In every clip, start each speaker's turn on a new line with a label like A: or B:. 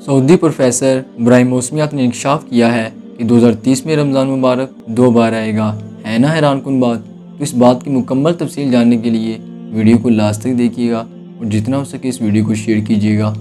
A: سعودی professor برائے موسمیات نے انکشاف کیا ہے کہ 2030 میں رمضان مبارک 2 بار آئے گا۔ ہے نا حیران کن بات؟ تو اس بات کی مکمل تفصیل جاننے کے لیے ویڈیو کو لاسٹ تک دیکھیے گا اور جتنا ہو سکے اس ویڈیو کو شیئر کیجیے گا۔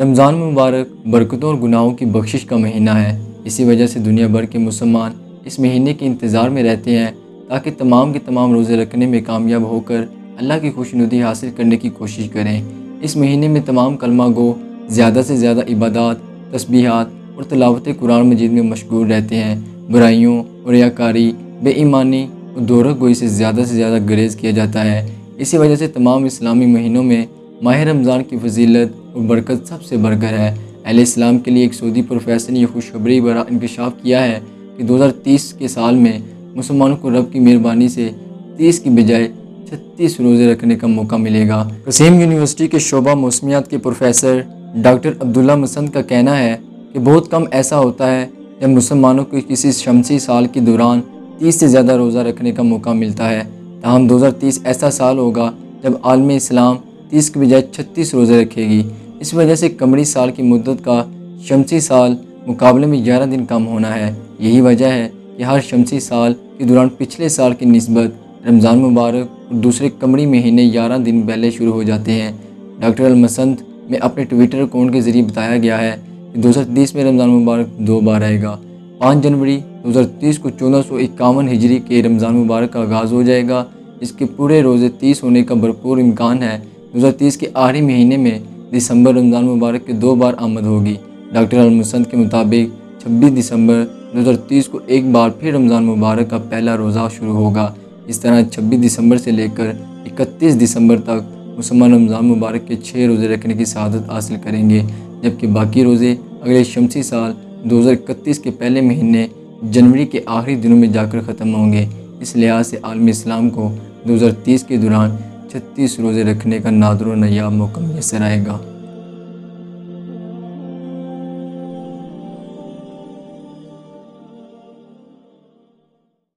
A: رمضان مبارک برکتوں اور گناہوں کی بخشش کا مہینہ ہے۔ اسی وجہ سے دنیا بھر کے مسلمان اس مہینے کے انتظار میں رہتے ہیں تاکہ تمام کے تمام روزے رکھنے میں کامیاب ہو کر اللہ کی خوشنودی حاصل کرنے کی کوشش کریں۔ اس مہینے میں تمام کلمہ گو زیادہ سے زیادہ عبادات، تسبیحات اور تلاوت قرآن مجید میں مشغول رہتے ہیں۔ برائیوں اور ریاکاری، بے ایمانی اور دورہ گوئی سے زیادہ گریز کیا جاتا ہے۔ اسی وجہ سے تمام اسلامی مہینوں میں ماہ رمضان کی فضیلت اور برکت سب سے بڑھ کر ہے۔ اہل اسلام کے لیے ایک سعودی پروفیسر نے یہ خوشخبری بھرا انکشاف کیا ہے کہ 2030 کے سال میں مسلمانوں کو رب کی مہربانی سے 30 کی بجائے 36 روزے رکھنے کا موقع ملے گا۔ قصیم یونیورسٹی کے شعبہ موسمیات کے پروفیسر ڈاکٹر عبداللہ مسند کا کہنا ہے کہ بہت کم ایسا ہوتا ہے جب مسلمانوں کو کسی شمسی سال کے دوران 30 سے زیادہ روزہ رکھنے کا موقع ملتا ہے۔ تاہم 2030 ایسا سال ہوگا جب عالم اسلام 30 کی بجائے 36 روزے رکھے گی۔ اس وجہ سے قمری سال کی مدت کا شمسی سال مقابلے میں 11 دن کم ہونا ہے۔ یہی وجہ ہے کہ ہر شمسی سال کے دوران پچھلے سال کی نسبت رمضان مبارک اور دوسرے قمری مہینے 11 دن پہلے شروع ہو جاتے ہیں۔ ڈاکٹر المسند میں اپنے ٹویٹر اکاؤنٹ کے ذریعے بتایا گیا ہے کہ 2030 میں رمضان مبارک 2 بار آئے گا۔ 5 جنوری 2030 کو 1451 ہجری کے رمضان مبارک کا آغاز ہو جائے گا، جس کے پورے روزے 30 ہونے کا بھرپور امکان ہے۔ 2030 کے آخری مہینے میں دسمبر رمضان مبارک کے 2 بار آمد ہوگی۔ ڈاکٹر المسند کے مطابق 26 دسمبر 2030 کو ایک بار پھر رمضان مبارک کا پہلا روزہ شروع ہوگا۔ اس طرح 26 دسمبر سے لے کر 31 دسمبر تک مسلمان رمضان مبارک کے 6 روزے رکھنے کی سعادت حاصل کریں گے، جبکہ باقی روزے اگلے شمسی سال 2031 کے پہلے مہینے جنوری کے آخری دنوں میں جا کر ختم ہوں گے۔ اس لحاظ سے عالم اسلام کو 2030 کے دوران 36 روزے رکھنے کا نادر و نایاب موقع میسر آئے گا۔